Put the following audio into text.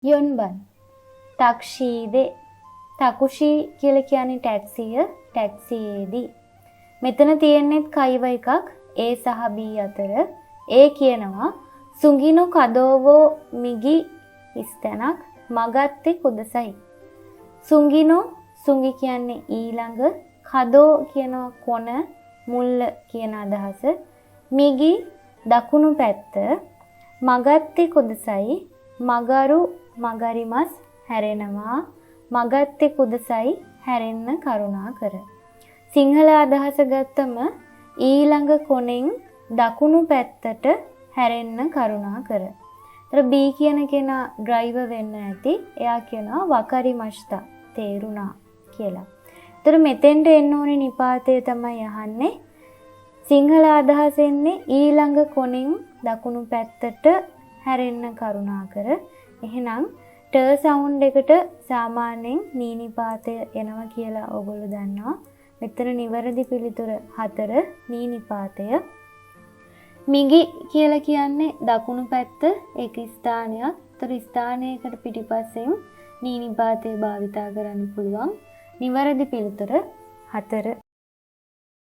යොන්බන් තක්ෂීදේ තකුෂී කියලා කියන්නේ ටැක්සිය ටැක්සියේදී මෙතන තියෙන්නේ කයිව එකක් ඒ සහ බී අතර ඒ කියනවා සුංගිනෝ කදෝවෝ මිගි ඉස්තනක් මගත්තේ කුදසයි සුංගිනෝ සුංගි කියන්නේ ඊළඟ කදෝ කියනවා කොන මුල්ල කියන අදහස මිගි දකුණු පැත්ත මගත්තේ කුදසයි මගරු මගරිමස් හැරෙනවා මගත්තේ කුදසයි හැරෙන්න කරුණා කර සිංහල අදහස ගත්තම ඊළඟ කොනෙන් දකුණු පැත්තට හැරෙන්න කරුණා කර. ඒතර B කියන කෙනා ඩ්‍රයිවර් වෙන්න ඇති. එයා කියනවා වකරිමස්තා තේරුණා කියලා. ඒතර මෙතෙන්ට එන්න ඕනේ නිපාතය තමයි අහන්නේ. සිංහල අදහස එන්නේ ඊළඟ කොනෙන් දකුණු පැත්තට හැරෙන්න කරුණා කර. එහෙනම් ට සවුන්ඩ් එකට සාමාන්‍යයෙන් නීනිපාතය එනවා කියලා ඔයගොල්ලෝ දන්නවා. මෙතන නිවැරදි පිළිතුර 4 නීනිපාතය. මිගි කියලා කියන්නේ දකුණු පැත්ත ඒක ස්ථානයක්. ඒතර ස්ථානයකට පිටිපස්සෙන් නීනිපාතය භාවිතා කරන්න පුළුවන්. නිවැරදි පිළිතුර 4.